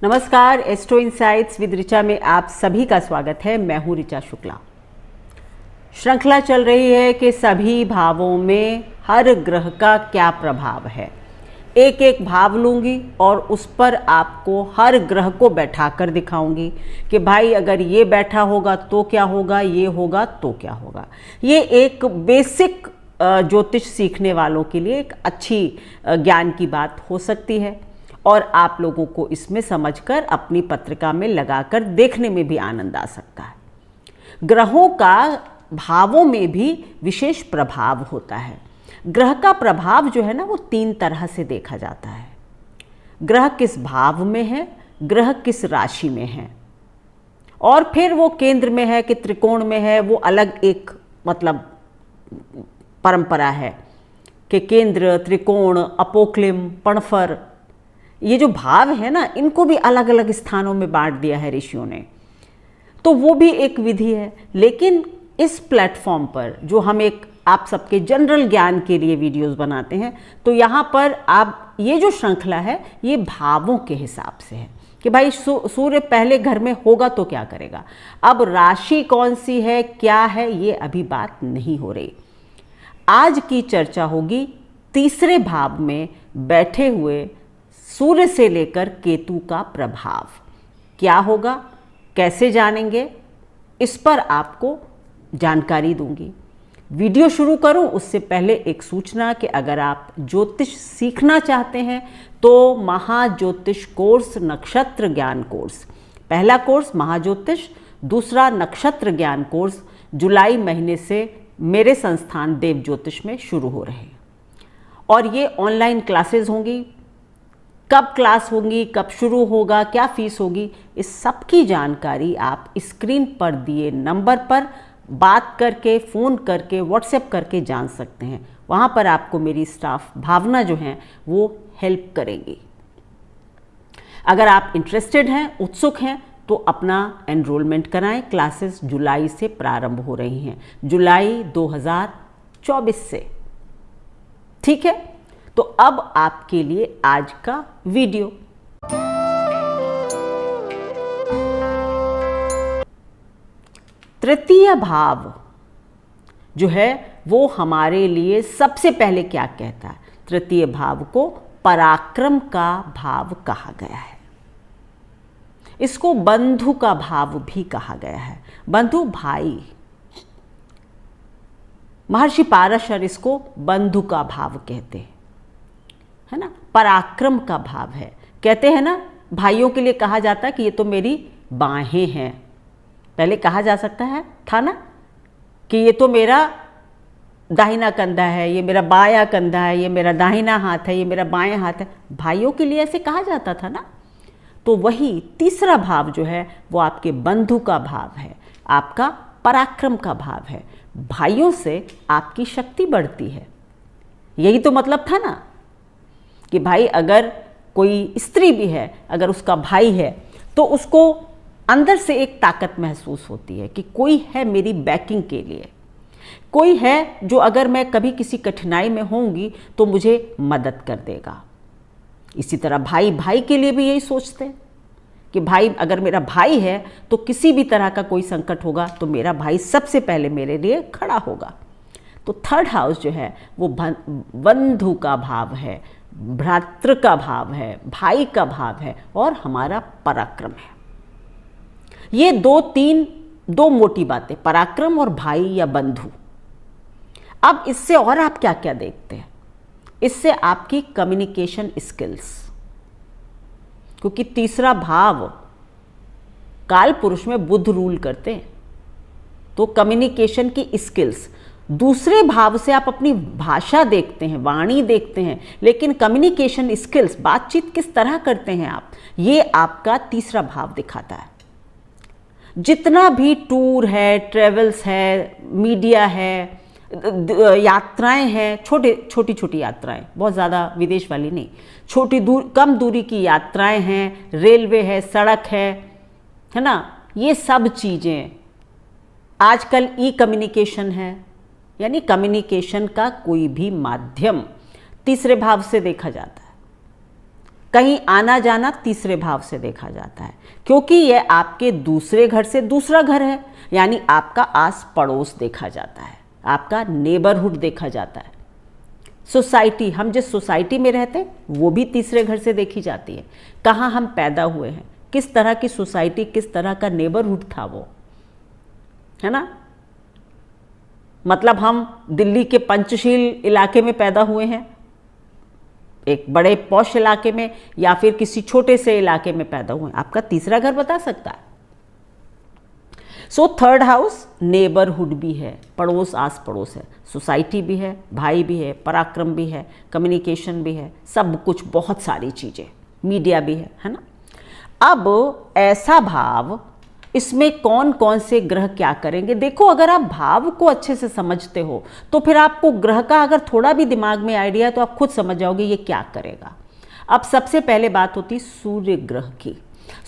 नमस्कार, astro insights with Richa में आप सभी का स्वागत है। मैं हूं ऋचा शुक्ला। श्रृंखला चल रही है कि सभी भावों में हर ग्रह का क्या प्रभाव है। एक एक भाव लूंगी और उस पर आपको हर ग्रह को बैठाकर दिखाऊंगी कि भाई अगर ये बैठा होगा तो क्या होगा, ये होगा तो क्या होगा। ये एक बेसिक ज्योतिष सीखने वालों के लिए एक अच्छी ज्ञान की बात हो सकती है और आप लोगों को इसमें समझकर अपनी पत्रिका में लगाकर देखने में भी आनंद आ सकता है। ग्रहों का भावों में भी विशेष प्रभाव होता है। ग्रह का प्रभाव जो है ना, वो 3 तरह से देखा जाता है। ग्रह किस भाव में है, ग्रह किस राशि में है, और फिर वो केंद्र में है कि त्रिकोण में है, वो अलग एक मतलब परंपरा है कि केंद्र, त्रिकोण, अपोक्लिम, पणफर, ये जो भाव है ना, इनको भी अलग अलग स्थानों में बांट दिया है ऋषियों ने। तो वो भी एक विधि है। लेकिन इस प्लेटफॉर्म पर जो हम एक आप सबके जनरल ज्ञान के लिए वीडियोस बनाते हैं, तो यहाँ पर आप ये जो श्रृंखला है ये भावों के हिसाब से है कि भाई सूर्य पहले घर में होगा तो क्या करेगा। अब राशि कौन सी है, क्या है, ये अभी बात नहीं हो रही। आज की चर्चा होगी तीसरे भाव में बैठे हुए सूर्य से लेकर केतु का प्रभाव क्या होगा, कैसे जानेंगे, इस पर आपको जानकारी दूंगी। वीडियो शुरू करूं उससे पहले एक सूचना कि अगर आप ज्योतिष सीखना चाहते हैं तो महाज्योतिष कोर्स, नक्षत्र ज्ञान कोर्स, पहला कोर्स महाज्योतिष, दूसरा नक्षत्र ज्ञान कोर्स जुलाई महीने से मेरे संस्थान देव ज्योतिष में शुरू हो रहे हैं। और ये ऑनलाइन क्लासेस होंगी। कब क्लास होंगी, कब शुरू होगा, क्या फीस होगी, इस सब की जानकारी आप स्क्रीन पर दिए नंबर पर बात करके, फ़ोन करके, व्हाट्सएप करके जान सकते हैं। वहाँ पर आपको मेरी स्टाफ भावना जो हैं वो हेल्प करेंगी। अगर आप इंटरेस्टेड हैं, उत्सुक हैं, तो अपना एनरोलमेंट कराएं। क्लासेस जुलाई से प्रारंभ हो रही हैं, जुलाई 2024 से। ठीक है, तो अब आपके लिए आज का वीडियो। तृतीय भाव जो है वो हमारे लिए सबसे पहले क्या कहता है? तृतीय भाव को पराक्रम का भाव कहा गया है। इसको बंधु का भाव भी कहा गया है। बंधु भाई, महर्षि पाराशर इसको बंधु का भाव कहते हैं, है ना। पराक्रम का भाव है। कहते हैं ना, भाइयों के लिए कहा जाता है कि ये तो मेरी बाहें हैं। पहले कहा जा सकता है था ना कि ये तो मेरा दाहिना कंधा है, ये मेरा बायां कंधा है, ये मेरा दाहिना हाथ है, ये मेरा बायां हाथ है। भाइयों के लिए ऐसे कहा जाता था ना। तो वही तीसरा भाव जो है वो आपके बंधु का भाव है, आपका पराक्रम का भाव है। भाइयों से आपकी शक्ति बढ़ती है। यही तो मतलब था ना कि भाई अगर कोई स्त्री भी है, अगर उसका भाई है, तो उसको अंदर से एक ताकत महसूस होती है कि कोई है मेरी बैकिंग के लिए, कोई है जो अगर मैं कभी किसी कठिनाई में होंगी तो मुझे मदद कर देगा। इसी तरह भाई भाई के लिए भी यही सोचते हैं कि भाई अगर मेरा भाई है तो किसी भी तरह का कोई संकट होगा तो मेरा भाई सबसे पहले मेरे लिए खड़ा होगा। तो थर्ड हाउस जो है वो बंधु का भाव है, भ्रातृ का भाव है, भाई का भाव है और हमारा पराक्रम है। ये दो मोटी बातें, पराक्रम और भाई या बंधु। अब इससे और आप क्या क्या देखते हैं? इससे आपकी कम्युनिकेशन स्किल्स, क्योंकि तीसरा भाव काल पुरुष में बुध रूल करते हैं, तो कम्युनिकेशन की स्किल्स। दूसरे भाव से आप अपनी भाषा देखते हैं, वाणी देखते हैं, लेकिन कम्युनिकेशन स्किल्स, बातचीत किस तरह करते हैं आप, ये आपका तीसरा भाव दिखाता है। जितना भी टूर है, ट्रेवल्स है, मीडिया है, यात्राएं हैं, छोटी छोटी यात्राएं, बहुत ज़्यादा विदेश वाली नहीं, कम दूरी की यात्राएं हैं, रेलवे है, सड़क है ना, ये सब चीज़ें। आजकल ई कम्युनिकेशन है, यानी कम्युनिकेशन का कोई भी माध्यम तीसरे भाव से देखा जाता है। कहीं आना जाना तीसरे भाव से देखा जाता है, क्योंकि यह आपके दूसरे घर से दूसरा घर है, यानी आपका आस पड़ोस देखा जाता है, आपका नेबरहुड देखा जाता है। सोसाइटी, हम जिस सोसाइटी में रहते हैं वो भी तीसरे घर से देखी जाती है। कहाँ हम पैदा हुए हैं, किस तरह की सोसाइटी, किस तरह का नेबरहुड था वो, है ना। मतलब हम दिल्ली के पंचशील इलाके में पैदा हुए हैं, एक बड़े पॉश इलाके में, या फिर किसी छोटे से इलाके में पैदा हुए हैं, आपका तीसरा घर बता सकता है। सो थर्ड हाउस नेबरहुड भी है, पड़ोस आस पड़ोस है, सोसाइटी भी है, भाई भी है, पराक्रम भी है, कम्युनिकेशन भी है, सब कुछ, बहुत सारी चीज़ें, मीडिया भी है ना। अब ऐसा भाव, इसमें कौन कौन से ग्रह क्या करेंगे, देखो अगर आप भाव को अच्छे से समझते हो तो फिर आपको ग्रह का अगर थोड़ा भी दिमाग में आइडिया है तो आप खुद समझ जाओगे ये क्या करेगा। अब सबसे पहले बात होती सूर्य ग्रह की।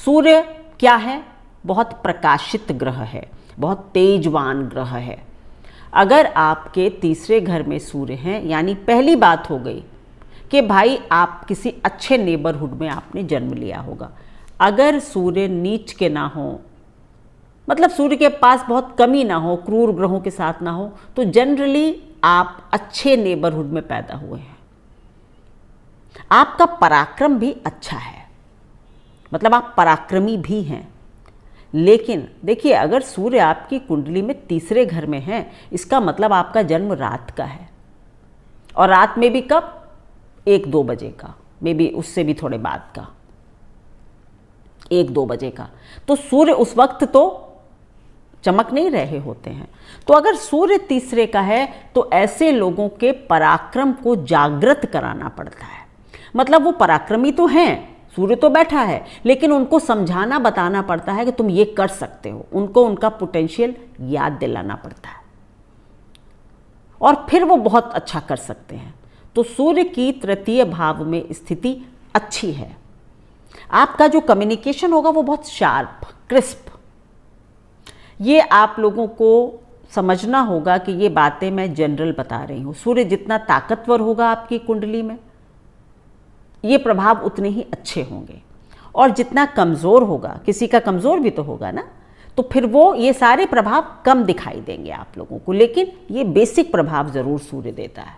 सूर्य क्या है, बहुत प्रकाशित ग्रह है, बहुत तेजवान ग्रह है। अगर आपके तीसरे घर में सूर्य हैं, यानी पहली बात हो गई कि भाई आप किसी अच्छे नेबरहुड में आपने जन्म लिया होगा। अगर सूर्य नीच के ना हो, मतलब सूर्य के पास बहुत कमी ना हो, क्रूर ग्रहों के साथ ना हो, तो जनरली आप अच्छे नेबरहुड में पैदा हुए हैं। आपका पराक्रम भी अच्छा है, मतलब आप पराक्रमी भी हैं। लेकिन देखिए, अगर सूर्य आपकी कुंडली में तीसरे घर में है, इसका मतलब आपका जन्म रात का है, और रात में भी कब, 1-2 बजे का, मे बी उससे भी थोड़े बाद का, 1-2 बजे का। तो सूर्य उस वक्त तो चमक नहीं रहे होते हैं। तो अगर सूर्य तीसरे का है तो ऐसे लोगों के पराक्रम को जागृत कराना पड़ता है। मतलब वो पराक्रमी तो हैं, सूर्य तो बैठा है, लेकिन उनको समझाना बताना पड़ता है कि तुम ये कर सकते हो, उनको उनका पोटेंशियल याद दिलाना पड़ता है, और फिर वो बहुत अच्छा कर सकते हैं। तो सूर्य की तृतीय भाव में स्थिति अच्छी है। आपका जो कम्युनिकेशन होगा वो बहुत शार्प, क्रिस्प। ये आप लोगों को समझना होगा कि ये बातें मैं जनरल बता रही हूँ। सूर्य जितना ताकतवर होगा आपकी कुंडली में, ये प्रभाव उतने ही अच्छे होंगे, और जितना कमज़ोर होगा, किसी का कमज़ोर भी तो होगा ना, तो फिर वो ये सारे प्रभाव कम दिखाई देंगे आप लोगों को, लेकिन ये बेसिक प्रभाव ज़रूर सूर्य देता है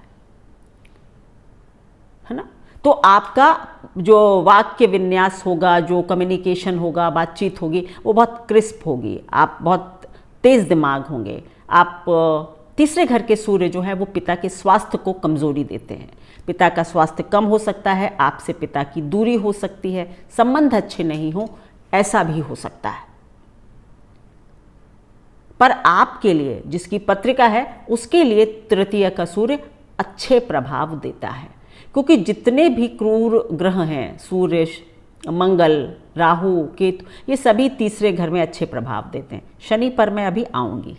ना। तो आपका जो वाक्य विन्यास होगा, जो कम्युनिकेशन होगा, बातचीत होगी, वो बहुत क्रिस्प होगी, आप बहुत तेज़ दिमाग होंगे। आप तीसरे घर के सूर्य जो है वो पिता के स्वास्थ्य को कमज़ोरी देते हैं। पिता का स्वास्थ्य कम हो सकता है, आपसे पिता की दूरी हो सकती है, संबंध अच्छे नहीं हो, ऐसा भी हो सकता है। पर आपके लिए, जिसकी पत्रिका है, उसके लिए तृतीय का सूर्य अच्छे प्रभाव देता है, क्योंकि जितने भी क्रूर ग्रह हैं, सूर्य, मंगल, राहु, केतु, ये सभी तीसरे घर में अच्छे प्रभाव देते हैं। शनि पर मैं अभी आऊँगी।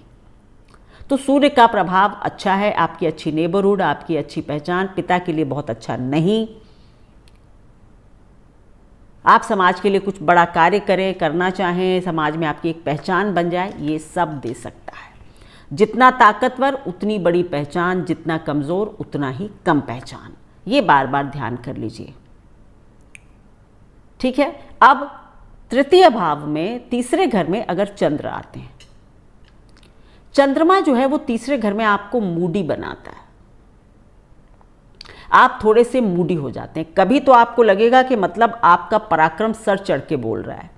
तो सूर्य का प्रभाव अच्छा है, आपकी अच्छी नेबरहुड, आपकी अच्छी पहचान। पिता के लिए बहुत अच्छा नहीं, आप समाज के लिए कुछ बड़ा कार्य करें, करना चाहें, समाज में आपकी एक पहचान बन जाए, ये सब दे सकता है। जितना ताकतवर उतनी बड़ी पहचान, जितना कमज़ोर उतना ही कम पहचान। ये बार बार ध्यान कर लीजिए, ठीक है। अब तृतीय भाव में, तीसरे घर में अगर चंद्र आते हैं, चंद्रमा जो है वो तीसरे घर में आपको मूडी बनाता है। आप थोड़े से मूडी हो जाते हैं। कभी तो आपको लगेगा कि मतलब आपका पराक्रम सर चढ़ के बोल रहा है,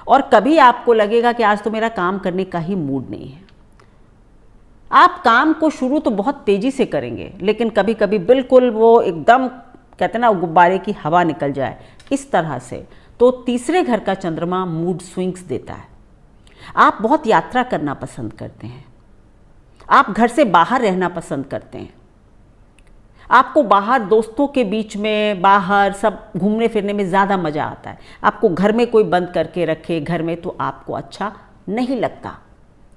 और कभी आपको लगेगा कि आज तो मेरा काम करने का ही मूड नहीं है। आप काम को शुरू तो बहुत तेजी से करेंगे, लेकिन कभी कभी बिल्कुल वो एकदम, कहते हैं ना, गुब्बारे की हवा निकल जाए, इस तरह से। तो तीसरे घर का चंद्रमा मूड स्विंग्स देता है। आप बहुत यात्रा करना पसंद करते हैं, आप घर से बाहर रहना पसंद करते हैं, आपको बाहर दोस्तों के बीच में, बाहर सब घूमने फिरने में ज़्यादा मज़ा आता है। आपको घर में कोई बंद करके रखे घर में तो आपको अच्छा नहीं लगता,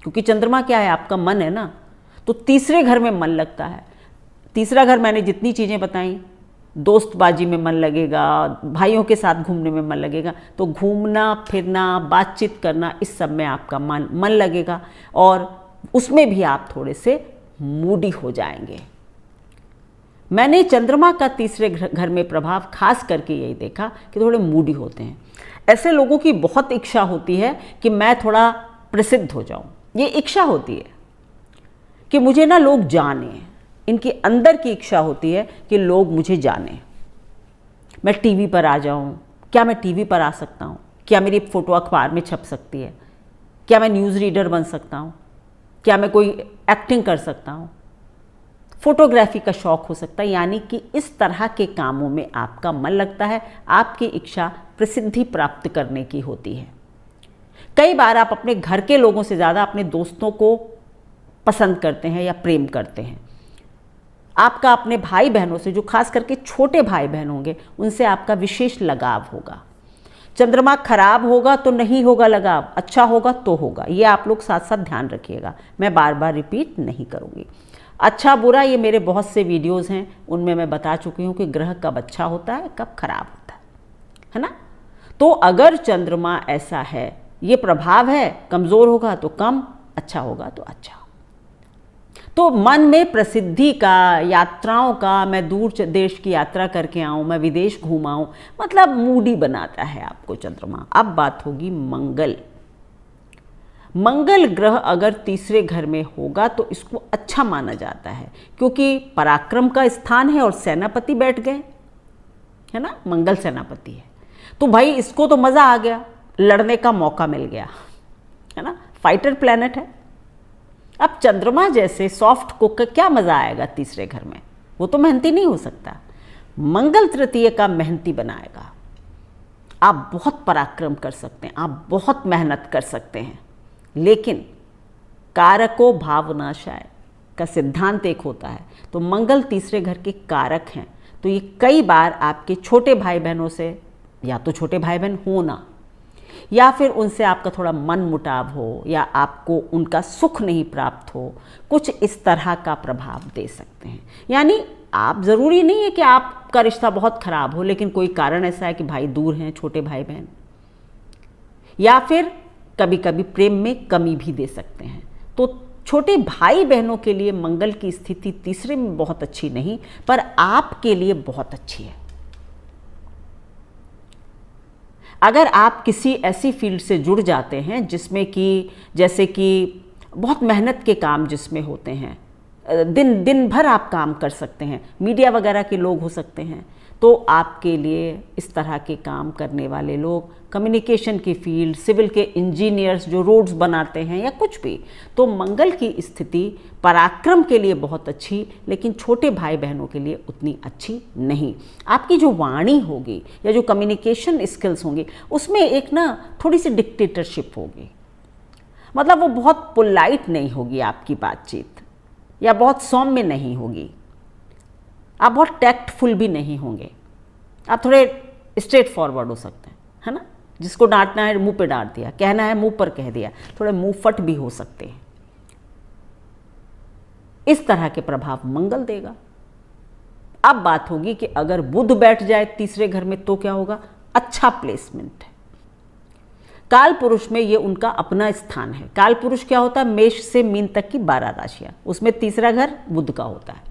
क्योंकि चंद्रमा क्या है, आपका मन है ना। तो तीसरे घर में मन लगता है। तीसरा घर मैंने जितनी चीज़ें बताई, दोस्तबाजी में मन लगेगा, भाइयों के साथ घूमने में मन लगेगा, तो घूमना फिरना, बातचीत करना, इस सब में आपका मन लगेगा, और उसमें भी आप थोड़े से मूडी हो जाएंगे। मैंने चंद्रमा का तीसरे घर में प्रभाव खास करके यही देखा कि थोड़े मूडी होते हैं। ऐसे लोगों की बहुत इच्छा होती है कि मैं थोड़ा प्रसिद्ध हो जाऊं। ये इच्छा होती है कि मुझे ना लोग जाने, इनकी अंदर की इच्छा होती है कि लोग मुझे जाने, मैं टीवी पर आ जाऊं। क्या मैं टीवी पर आ सकता हूं? क्या मेरी फोटो अखबार में छप सकती है? क्या मैं न्यूज़ रीडर बन सकता हूं? क्या मैं कोई एक्टिंग कर सकता हूं? फोटोग्राफी का शौक हो सकता है। यानी कि इस तरह के कामों में आपका मन लगता है, आपकी इच्छा प्रसिद्धि प्राप्त करने की होती है। कई बार आप अपने घर के लोगों से ज़्यादा अपने दोस्तों को पसंद करते हैं या प्रेम करते हैं। आपका अपने भाई बहनों से, जो खास करके छोटे भाई बहन होंगे, उनसे आपका विशेष लगाव होगा। चंद्रमा खराब होगा तो नहीं होगा लगाव, अच्छा होगा तो होगा। ये आप लोग साथ साथ ध्यान रखिएगा, मैं बार बार रिपीट नहीं करूँगी। अच्छा बुरा ये मेरे बहुत से वीडियोज़ हैं, उनमें मैं बता चुकी हूँ कि ग्रह कब अच्छा होता है, कब खराब होता है ना। तो अगर चंद्रमा ऐसा है, ये प्रभाव है, कमज़ोर होगा तो कम, अच्छा होगा तो अच्छा। तो मन में प्रसिद्धि का, यात्राओं का, मैं दूर देश की यात्रा करके आऊँ, मैं विदेश घूमाऊँ, मतलब मूडी बनाता है आपको चंद्रमा। अब बात होगी मंगल। मंगल ग्रह अगर तीसरे घर में होगा तो इसको अच्छा माना जाता है, क्योंकि पराक्रम का स्थान है और सेनापति बैठ गए, है ना। मंगल सेनापति है तो भाई इसको तो मज़ा आ गया, लड़ने का मौका मिल गया, है ना। फाइटर प्लैनेट है। अब चंद्रमा जैसे सॉफ्ट को क्या मज़ा आएगा तीसरे घर में, वो तो मेहनती नहीं हो सकता। मंगल तृतीय का मेहनती बनाएगा। आप बहुत पराक्रम कर सकते हैं, आप बहुत मेहनत कर सकते हैं, लेकिन कारको भावनाशाय का सिद्धांत एक होता है। तो मंगल तीसरे घर के कारक हैं, तो ये कई बार आपके छोटे भाई बहनों से, या तो छोटे भाई बहन हो ना, या फिर उनसे आपका थोड़ा मन मुटाव हो, या आपको उनका सुख नहीं प्राप्त हो, कुछ इस तरह का प्रभाव दे सकते हैं। यानी आप ज़रूरी नहीं है कि आपका रिश्ता बहुत खराब हो, लेकिन कोई कारण ऐसा है कि भाई दूर हैं, छोटे भाई बहन, या फिर कभी कभी प्रेम में कमी भी दे सकते हैं। तो छोटे भाई बहनों के लिए मंगल की स्थिति तीसरे में बहुत अच्छी नहीं, पर आपके लिए बहुत अच्छी है। अगर आप किसी ऐसी फील्ड से जुड़ जाते हैं जिसमें कि, जैसे कि बहुत मेहनत के काम जिसमें होते हैं, दिन भर आप काम कर सकते हैं, मीडिया वगैरह के लोग हो सकते हैं, तो आपके लिए इस तरह के काम करने वाले लोग, कम्युनिकेशन की फील्ड, सिविल के इंजीनियर्स जो रोड्स बनाते हैं या कुछ भी, तो मंगल की स्थिति पराक्रम के लिए बहुत अच्छी, लेकिन छोटे भाई बहनों के लिए उतनी अच्छी नहीं। आपकी जो वाणी होगी या जो कम्युनिकेशन स्किल्स होंगी, उसमें एक ना थोड़ी सी डिक्टेटरशिप होगी, मतलब वो बहुत पोलाइट नहीं होगी आपकी बातचीत, या बहुत सौम्य नहीं होगी, आप बहुत टैक्टफुल भी नहीं होंगे, आप थोड़े स्ट्रेट फॉरवर्ड हो सकते हैं, है ना। जिसको डांटना है मुंह पे डांट दिया, कहना है मुंह पर कह दिया, थोड़े मुंह फट भी हो सकते हैं। इस तरह के प्रभाव मंगल देगा। अब बात होगी कि अगर बुध बैठ जाए तीसरे घर में तो क्या होगा। अच्छा प्लेसमेंट है। काल पुरुष में ये उनका अपना स्थान है। काल पुरुष क्या होता है, मेष से मीन तक की 12 राशियां, उसमें तीसरा घर बुध का होता है।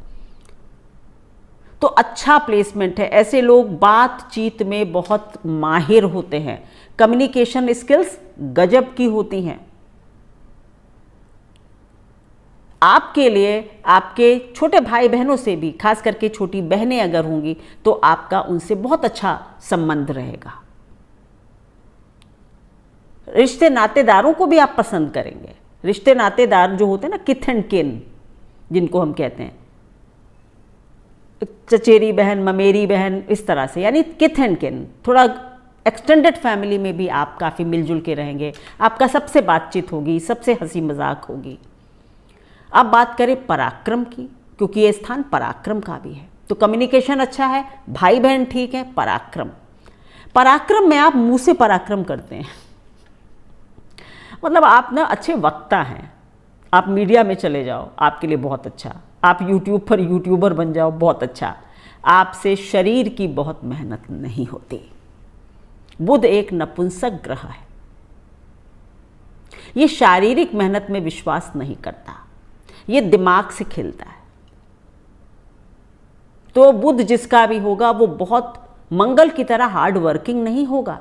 तो अच्छा प्लेसमेंट है। ऐसे लोग बातचीत में बहुत माहिर होते हैं, कम्युनिकेशन स्किल्स गजब की होती हैं। आपके लिए आपके छोटे भाई बहनों से भी, खास करके छोटी बहनें अगर होंगी, तो आपका उनसे बहुत अच्छा संबंध रहेगा। रिश्ते नातेदारों को भी आप पसंद करेंगे। रिश्ते नातेदार जो होते हैं ना, किथ एंड किन जिनको हम कहते हैं, चचेरी बहन, ममेरी बहन, इस तरह से, यानी किथ एंड किन, थोड़ा एक्सटेंडेड फैमिली में भी आप काफ़ी मिलजुल के रहेंगे। आपका सबसे बातचीत होगी, सबसे हंसी मजाक होगी। अब बात करें पराक्रम की, क्योंकि ये स्थान पराक्रम का भी है, तो कम्युनिकेशन अच्छा है, भाई बहन ठीक है। पराक्रम में आप मुंह से पराक्रम करते हैं, मतलब आप ना अच्छे वक्ता हैं। आप मीडिया में चले जाओ, आपके लिए बहुत अच्छा। आप यूट्यूब पर यूट्यूबर बन जाओ, बहुत अच्छा। आपसे शरीर की बहुत मेहनत नहीं होती। बुध एक नपुंसक ग्रह है, ये शारीरिक मेहनत में विश्वास नहीं करता, ये दिमाग से खेलता है। तो बुध जिसका भी होगा वो बहुत मंगल की तरह हार्ड वर्किंग नहीं होगा,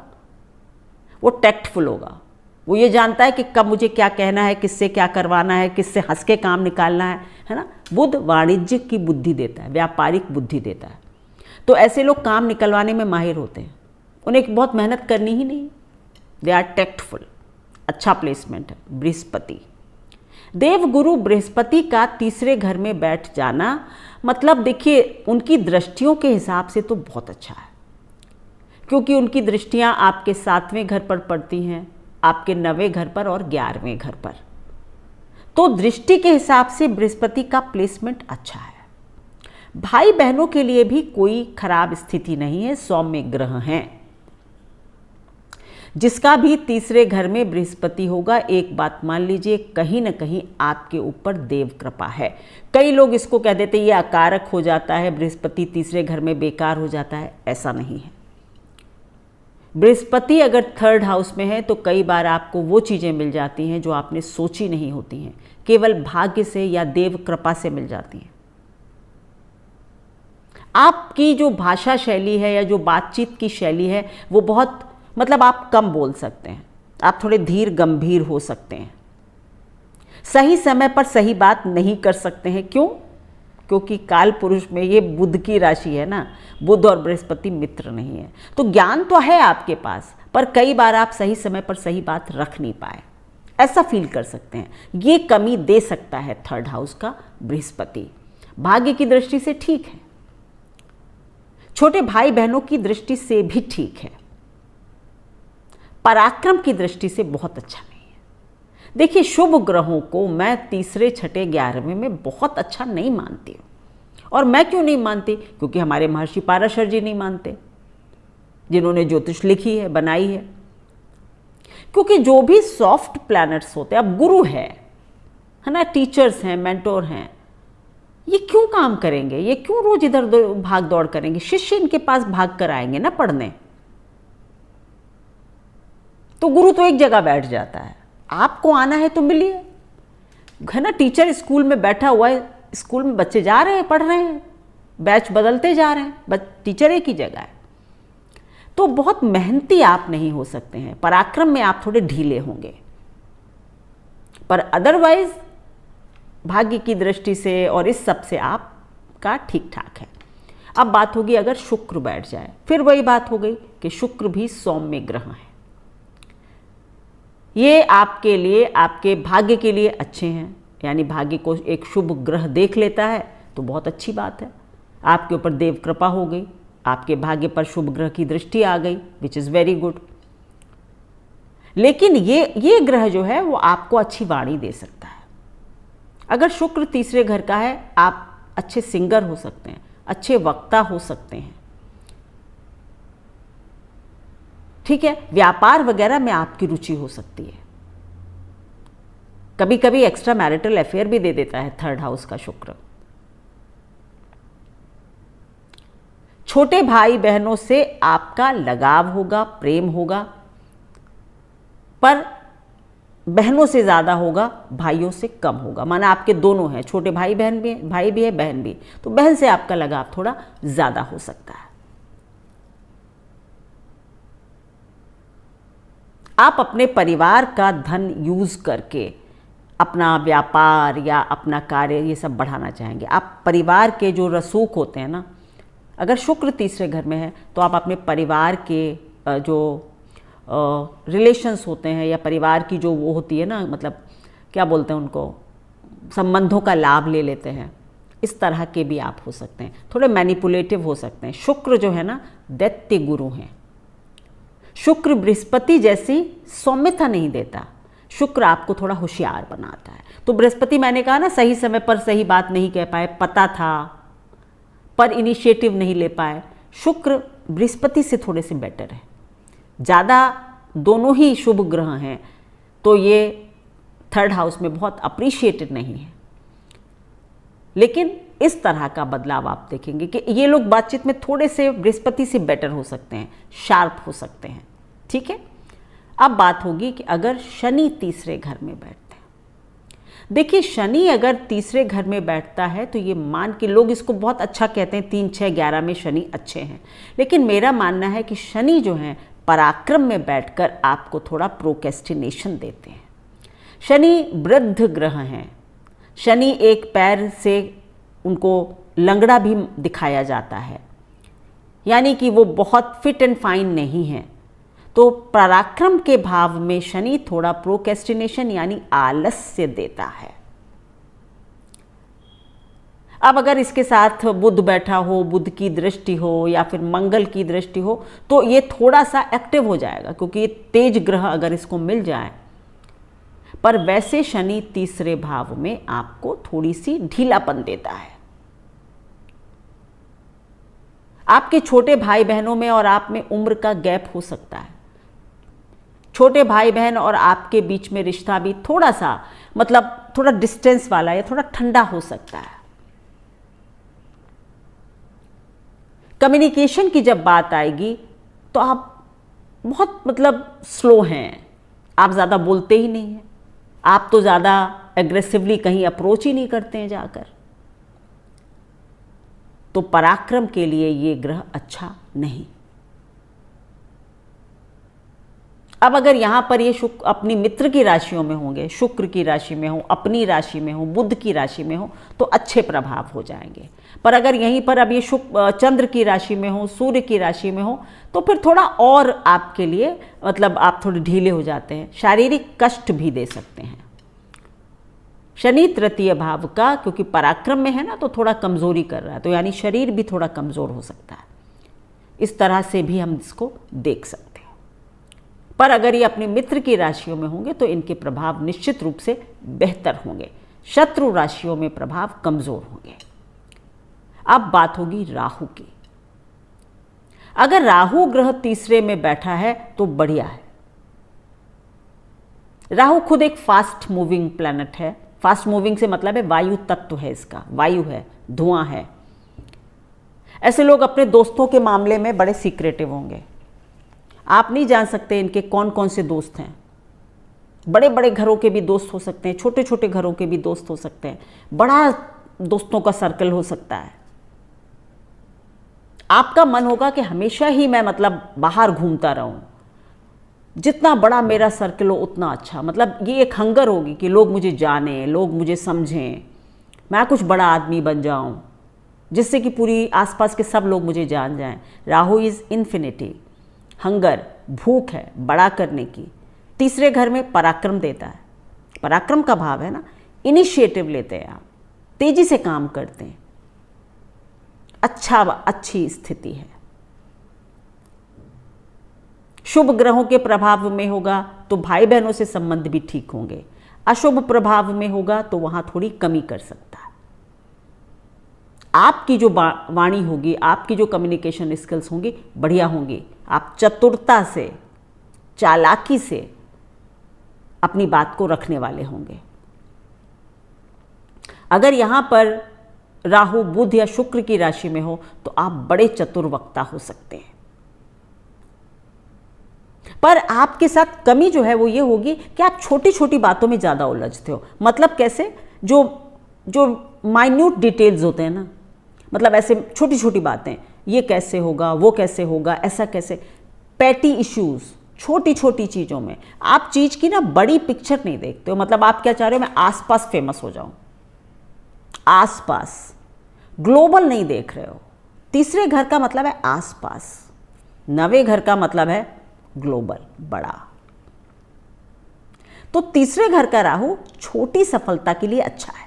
वो टैक्टफुल होगा। वो ये जानता है कि कब मुझे क्या कहना है, किससे क्या करवाना है, किससे हंस के काम निकालना है ना। बुध वाणिज्य की बुद्धि देता है, व्यापारिक बुद्धि देता है। तो ऐसे लोग काम निकलवाने में माहिर होते हैं, उन्हें बहुत मेहनत करनी ही नहीं, दे आर टैक्टफुल। अच्छा प्लेसमेंट है बृहस्पति। देवगुरु बृहस्पति का तीसरे घर में बैठ जाना मतलब देखिए उनकी दृष्टियों के हिसाब से तो बहुत अच्छा है, क्योंकि उनकी दृष्टियां आपके 7वें घर पर पड़ती हैं, आपके 9वें घर पर और 11वें घर पर। तो दृष्टि के हिसाब से बृहस्पति का प्लेसमेंट अच्छा है। भाई बहनों के लिए भी कोई खराब स्थिति नहीं है, सौम्य ग्रह हैं। जिसका भी तीसरे घर में बृहस्पति होगा, एक बात मान लीजिए, कहीं ना कहीं आपके ऊपर देव कृपा है। कई लोग इसको कह देते ये अकारक हो जाता है, बृहस्पति तीसरे घर में बेकार हो जाता है। ऐसा नहीं है। बृहस्पति अगर 3rd हाउस में है तो कई बार आपको वो चीज़ें मिल जाती हैं जो आपने सोची नहीं होती हैं, केवल भाग्य से या देव कृपा से मिल जाती हैं। आपकी जो भाषा शैली है या जो बातचीत की शैली है वो बहुत मतलब आप कम बोल सकते हैं, आप थोड़े धीर गंभीर हो सकते हैं, सही समय पर सही बात नहीं कर सकते हैं। क्यों? क्योंकि काल पुरुष में ये बुध की राशि है ना, बुध और बृहस्पति मित्र नहीं है। तो ज्ञान तो है आपके पास, पर कई बार आप सही समय पर सही बात रख नहीं पाए, ऐसा फील कर सकते हैं। ये कमी दे सकता है 3rd हाउस का बृहस्पति। भाग्य की दृष्टि से ठीक है, छोटे भाई बहनों की दृष्टि से भी ठीक है, पराक्रम की दृष्टि से बहुत अच्छा नहीं है। देखिए शुभ ग्रहों को मैं तीसरे, छठे, 11वें में बहुत अच्छा नहीं मानती हूँ। और मैं क्यों नहीं मानती? क्योंकि हमारे महर्षि पाराशर जी नहीं मानते, जिन्होंने ज्योतिष लिखी है, बनाई है। क्योंकि जो भी सॉफ्ट प्लैनेट्स होते हैं, अब गुरु है ना, टीचर्स हैं, मेंटोर हैं, ये क्यों काम करेंगे? ये क्यों रोज इधर भाग दौड़ करेंगे? शिष्य इनके पास भाग कर आएंगे ना पढ़ने। तो गुरु तो एक जगह बैठ जाता है, आपको आना है तो मिलिए, है ना। टीचर स्कूल में बैठा हुआ है, स्कूल में बच्चे जा रहे हैं, पढ़ रहे हैं, बैच बदलते जा रहे हैं, बस टीचर एक ही जगह है। तो बहुत मेहनती आप नहीं हो सकते हैं, पराक्रम में आप थोड़े ढीले होंगे, पर अदरवाइज भाग्य की दृष्टि से और इस सब से आपका ठीक ठाक है। अब बात होगी अगर शुक्र बैठ जाए, फिर वही बात हो गई कि शुक्र भी सौम्य ग्रह है। ये आपके लिए, आपके भाग्य के लिए अच्छे हैं, यानी भाग्य को एक शुभ ग्रह देख लेता है तो बहुत अच्छी बात है। आपके ऊपर देव कृपा हो गई, आपके भाग्य पर शुभ ग्रह की दृष्टि आ गई, विच इज़ वेरी गुड। लेकिन ये ग्रह जो है वो आपको अच्छी वाणी दे सकता है। अगर शुक्र तीसरे घर का है, आप अच्छे सिंगर हो सकते हैं, अच्छे वक्ता हो सकते हैं, ठीक है। व्यापार वगैरह में आपकी रुचि हो सकती है। कभी कभी एक्स्ट्रा मैरिटल अफेयर भी दे देता है 3rd हाउस का शुक्र। छोटे भाई बहनों से आपका लगाव होगा, प्रेम होगा, पर बहनों से ज़्यादा होगा, भाइयों से कम होगा। माना आपके दोनों हैं, छोटे भाई बहन भी, भाई भी है, बहन भी, तो बहन से आपका लगाव थोड़ा ज़्यादा हो सकता है। आप अपने परिवार का धन यूज़ करके अपना व्यापार या अपना कार्य ये सब बढ़ाना चाहेंगे। आप परिवार के जो रसूख होते हैं ना, अगर शुक्र तीसरे घर में है तो आप अपने परिवार के जो रिलेशंस होते हैं या परिवार की जो वो होती है ना, मतलब क्या बोलते हैं उनको, संबंधों का लाभ ले लेते हैं। इस तरह के भी आप हो सकते हैं, थोड़े मैनिपुलेटिव हो सकते हैं। शुक्र जो है ना दैत्य गुरु हैं। शुक्र बृहस्पति जैसी सौम्यता नहीं देता, शुक्र आपको थोड़ा होशियार बनाता है। तो बृहस्पति, मैंने कहा ना, सही समय पर सही बात नहीं कह पाए, पता था पर इनिशिएटिव नहीं ले पाए। शुक्र बृहस्पति से थोड़े से बेटर है। ज़्यादा दोनों ही शुभ ग्रह हैं तो ये 3rd हाउस में बहुत अप्रिशिएटेड नहीं है। लेकिन इस तरह का बदलाव आप देखेंगे कि ये लोग बातचीत में थोड़े से बृहस्पति से बेटर हो सकते हैं, शार्प हो सकते हैं, ठीक है। अब बात होगी कि अगर शनि तीसरे घर में बैठते हैं, देखिए, शनि अगर तीसरे घर में बैठता है तो ये मान के लोग इसको बहुत अच्छा कहते हैं, 3, 6, 11 में शनि अच्छे हैं, लेकिन मेरा मानना है कि शनि जो है पराक्रम में बैठकर आपको थोड़ा प्रोक्रेस्टिनेशन देते हैं। शनि वृद्ध ग्रह हैं, शनि एक पैर से उनको लंगड़ा भी दिखाया जाता है, यानी कि वो बहुत फिट एंड फाइन नहीं है। तो पराक्रम के भाव में शनि थोड़ा प्रोक्रेस्टिनेशन यानी आलस्य देता है। अब अगर इसके साथ बुध बैठा हो, बुध की दृष्टि हो या फिर मंगल की दृष्टि हो, तो ये थोड़ा सा एक्टिव हो जाएगा, क्योंकि ये तेज ग्रह अगर इसको मिल जाए। पर वैसे शनि तीसरे भाव में आपको थोड़ी सी ढीलापन देता है। आपके छोटे भाई बहनों में और आप में उम्र का गैप हो सकता है। छोटे भाई बहन और आपके बीच में रिश्ता भी थोड़ा सा मतलब थोड़ा डिस्टेंस वाला या थोड़ा ठंडा हो सकता है। कम्युनिकेशन की जब बात आएगी तो आप बहुत मतलब स्लो हैं, आप ज़्यादा बोलते ही नहीं हैं, आप तो ज़्यादा एग्रेसिवली कहीं अप्रोच ही नहीं करते हैं जाकर। तो पराक्रम के लिए ये ग्रह अच्छा नहीं। अब अगर यहां पर ये शुक्र अपनी मित्र की राशियों में होंगे, शुक्र की राशि में हो, अपनी राशि में हो, बुध की राशि में हो, तो अच्छे प्रभाव हो जाएंगे। पर अगर यहीं पर अब ये चंद्र की राशि में हो, सूर्य की राशि में हो, तो फिर थोड़ा और आपके लिए मतलब आप थोड़े ढीले हो जाते हैं, शारीरिक कष्ट भी दे सकते हैं। शनि तृतीय भाव का क्योंकि पराक्रम में है ना, तो थोड़ा कमजोरी कर रहा है, तो यानी शरीर भी थोड़ा कमजोर हो सकता है। इस तरह से भी हम इसको देख सकते हैं। पर अगर ये अपने मित्र की राशियों में होंगे तो इनके प्रभाव निश्चित रूप से बेहतर होंगे, शत्रु राशियों में प्रभाव कमजोर होंगे। अब बात होगी राहु की। अगर राहु ग्रह तीसरे में बैठा है तो बढ़िया है। राहु खुद एक फास्ट मूविंग प्लैनेट है। फास्ट मूविंग से मतलब है वायु तत्व है, इसका वायु है, धुआं है। ऐसे लोग अपने दोस्तों के मामले में बड़े सीक्रेटिव होंगे। आप नहीं जान सकते इनके कौन कौन से दोस्त हैं। बड़े बड़े घरों के भी दोस्त हो सकते हैं, छोटे छोटे घरों के भी दोस्त हो सकते हैं, बड़ा दोस्तों का सर्कल हो सकता है। आपका मन होगा कि हमेशा ही मैं मतलब बाहर घूमता रहूं, जितना बड़ा मेरा सर्कल हो उतना अच्छा। मतलब ये एक हंगर होगी कि लोग मुझे जाने, लोग मुझे समझें, मैं कुछ बड़ा आदमी बन जाऊं, जिससे कि पूरी आसपास के सब लोग मुझे जान जाएं। राहु इज इन्फिनिटी, हंगर, भूख है बड़ा करने की। तीसरे घर में पराक्रम देता है, पराक्रम का भाव है ना, इनिशिएटिव लेते हैं आप, तेजी से काम करते हैं, अच्छी स्थिति है। शुभ ग्रहों के प्रभाव में होगा तो भाई बहनों से संबंध भी ठीक होंगे। अशुभ प्रभाव में होगा तो वहां थोड़ी कमी कर सकता है। आपकी जो वाणी होगी, आपकी जो कम्युनिकेशन स्किल्स होंगी बढ़िया होंगी। आप चतुरता से, चालाकी से अपनी बात को रखने वाले होंगे। अगर यहां पर राहु बुध या शुक्र की राशि में हो तो आप बड़े चतुर वक्ता हो सकते हैं। पर आपके साथ कमी जो है वो ये होगी कि आप छोटी छोटी बातों में ज़्यादा उलझते हो। मतलब कैसे, जो माइन्यूट डिटेल्स होते हैं ना, मतलब ऐसे छोटी छोटी बातें, ये कैसे होगा, वो कैसे होगा, ऐसा कैसे, पैटी इश्यूज, छोटी छोटी चीज़ों में आप चीज़ की ना बड़ी पिक्चर नहीं देखते हो। मतलब आप क्या चाह रहे हो, मैं आसपास फेमस हो जाऊं, आसपास, ग्लोबल नहीं देख रहे हो। तीसरे घर का मतलब है आसपास, नवे घर का मतलब है ग्लोबल, बड़ा। तो तीसरे घर का राहु छोटी सफलता के लिए अच्छा है।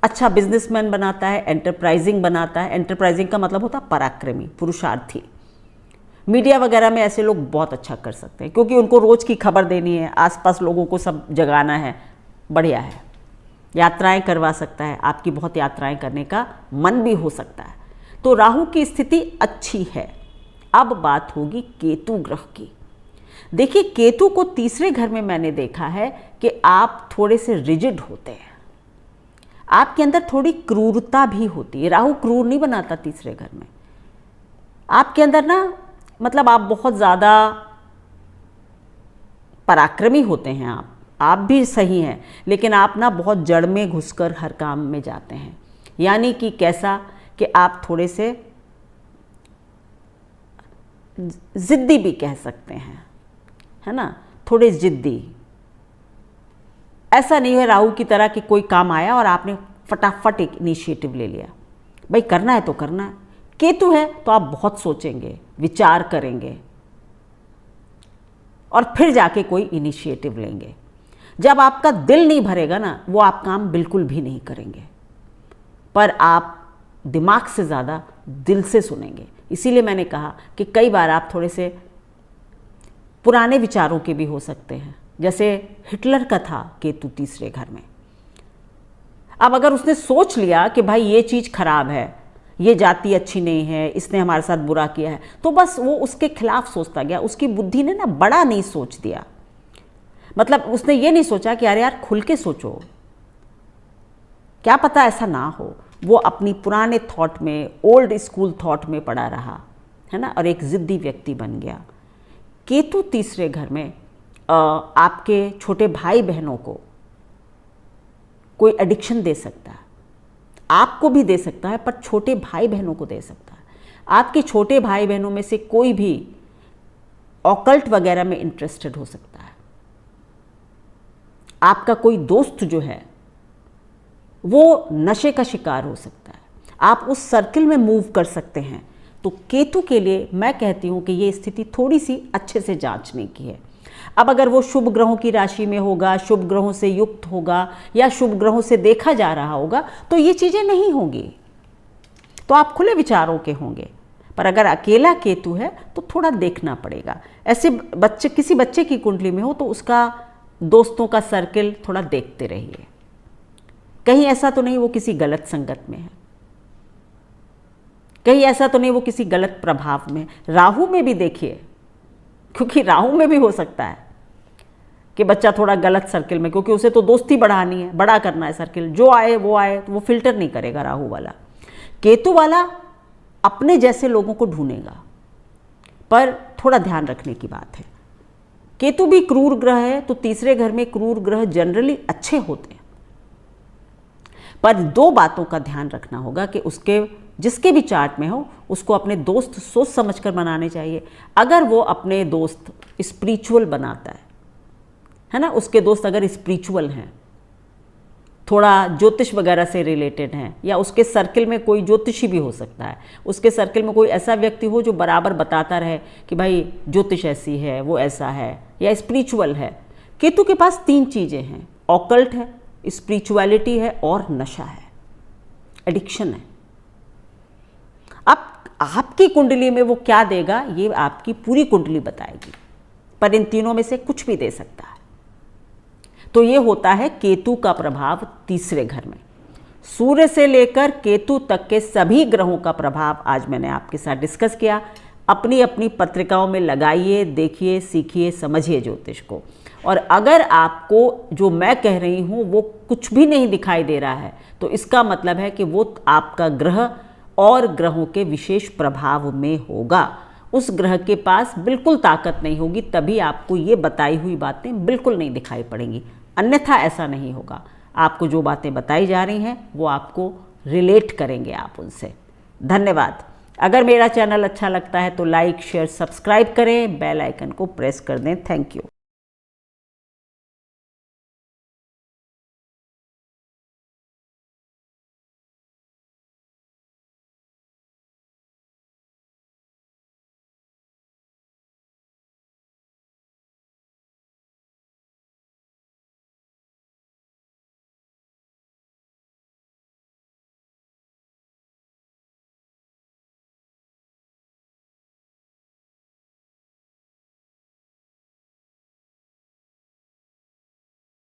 अच्छा बिजनेसमैन बनाता है, एंटरप्राइजिंग बनाता है। एंटरप्राइजिंग का मतलब होता है पराक्रमी, पुरुषार्थी। मीडिया वगैरह में ऐसे लोग बहुत अच्छा कर सकते हैं, क्योंकि उनको रोज की खबर देनी है, आसपास लोगों को सब जगाना है, बढ़िया है। यात्राएं करवा सकता है, आपकी बहुत यात्राएं करने का मन भी हो सकता है। तो राहु की स्थिति अच्छी है। अब बात होगी केतु ग्रह की। देखिए, केतु को तीसरे घर में मैंने देखा है कि आप थोड़े से रिजिड होते हैं, आपके अंदर थोड़ी क्रूरता भी होती है। राहु क्रूर नहीं बनाता तीसरे घर में। आपके अंदर ना मतलब आप बहुत ज़्यादा पराक्रमी होते हैं, आप आप भी सही हैं, लेकिन आप ना बहुत जड़ में घुसकर हर काम में जाते हैं। यानी कि कैसा कि आप थोड़े से ज़िद्दी भी कह सकते हैं, है ना, थोड़े ज़िद्दी। ऐसा नहीं है राहु की तरह कि कोई काम आया और आपने फटाफट एक इनिशिएटिव ले लिया, भाई करना है तो करना है। केतु है तो आप बहुत सोचेंगे, विचार करेंगे और फिर जाके कोई इनिशिएटिव लेंगे। जब आपका दिल नहीं भरेगा ना, वो आप काम बिल्कुल भी नहीं करेंगे, पर आप दिमाग से ज़्यादा दिल से सुनेंगे। इसीलिए मैंने कहा कि कई बार आप थोड़े से पुराने विचारों के भी हो सकते हैं। जैसे हिटलर का था केतु तीसरे घर में। अब अगर उसने सोच लिया कि भाई ये चीज़ खराब है, ये जाति अच्छी नहीं है, इसने हमारे साथ बुरा किया है, तो बस वो उसके खिलाफ सोचता गया। उसकी बुद्धि ने ना बड़ा नहीं सोच दिया, मतलब उसने ये नहीं सोचा कि अरे यार खुल के सोचो, क्या पता ऐसा ना हो। वो अपनी पुराने थॉट में, ओल्ड स्कूल थॉट में पड़ा रहा, है ना, और एक ज़िद्दी व्यक्ति बन गया। केतु तीसरे घर में आपके छोटे भाई बहनों को कोई एडिक्शन दे सकता है, आपको भी दे सकता है, पर छोटे भाई बहनों को दे सकता है। आपके छोटे भाई बहनों में से कोई भी ऑकल्ट वगैरह में इंटरेस्टेड हो सकता है। आपका कोई दोस्त जो है वो नशे का शिकार हो सकता है। आप उस सर्किल में मूव कर सकते हैं। तो केतु के लिए मैं कहती हूँ कि ये स्थिति थोड़ी सी अच्छे से जांचने की है। अब अगर वो शुभ ग्रहों की राशि में होगा, शुभ ग्रहों से युक्त होगा या शुभ ग्रहों से देखा जा रहा होगा, तो ये चीज़ें नहीं होंगी, तो आप खुले विचारों के होंगे। पर अगर अकेला केतु है तो थोड़ा देखना पड़ेगा। ऐसे बच्चे, किसी बच्चे की कुंडली में हो तो उसका दोस्तों का सर्किल थोड़ा देखते रहिए, कहीं ऐसा तो नहीं वो किसी गलत संगत में है, कहीं ऐसा तो नहीं वो किसी गलत प्रभाव में। राहु में भी देखिए, क्योंकि राहु में भी हो सकता है कि बच्चा थोड़ा गलत सर्किल में, क्योंकि उसे तो दोस्ती बढ़ानी है, बड़ा करना है सर्किल, जो आए वो आए, तो वो फिल्टर नहीं करेगा राहु वाला। केतु वाला अपने जैसे लोगों को ढूंढेगा, पर थोड़ा ध्यान रखने की बात है। केतु भी क्रूर ग्रह है, तो तीसरे घर में क्रूर ग्रह जनरली अच्छे होते हैं, पर दो बातों का ध्यान रखना होगा कि उसके जिसके भी चार्ट में हो उसको अपने दोस्त सोच समझकर बनाने चाहिए। अगर वो अपने दोस्त स्पिरिचुअल बनाता है ना, उसके दोस्त अगर स्पिरिचुअल हैं, थोड़ा ज्योतिष वगैरह से रिलेटेड हैं, या उसके सर्किल में कोई ज्योतिषी भी हो सकता है, उसके सर्किल में कोई ऐसा व्यक्ति हो जो बराबर बताता रहे कि भाई ज्योतिष ऐसी है, वो ऐसा है, या स्पिरिचुअल है। केतु के पास तीन चीज़ें हैं, ऑकल्ट है, स्पिरिचुअलिटी है और नशा है, एडिक्शन है। अब आपकी कुंडली में वो क्या देगा ये आपकी पूरी कुंडली बताएगी, पर इन तीनों में से कुछ भी दे सकता है। तो ये होता है केतु का प्रभाव तीसरे घर में। सूर्य से लेकर केतु तक के सभी ग्रहों का प्रभाव आज मैंने आपके साथ डिस्कस किया। अपनी अपनी पत्रिकाओं में लगाइए, देखिए, सीखिए, समझिए ज्योतिष को। और अगर आपको जो मैं कह रही हूँ वो कुछ भी नहीं दिखाई दे रहा है, तो इसका मतलब है कि वो आपका ग्रह और ग्रहों के विशेष प्रभाव में होगा। उस ग्रह के पास बिल्कुल ताकत नहीं होगी, तभी आपको ये बताई हुई बातें बिल्कुल नहीं दिखाई पड़ेंगी, अन्यथा ऐसा नहीं होगा। आपको जो बातें बताई जा रही हैं वो आपको रिलेट करेंगे आप उनसे। धन्यवाद। अगर मेरा चैनल अच्छा लगता है तो लाइक, शेयर, सब्सक्राइब करें, बेल आइकन को प्रेस कर दें। Thank you.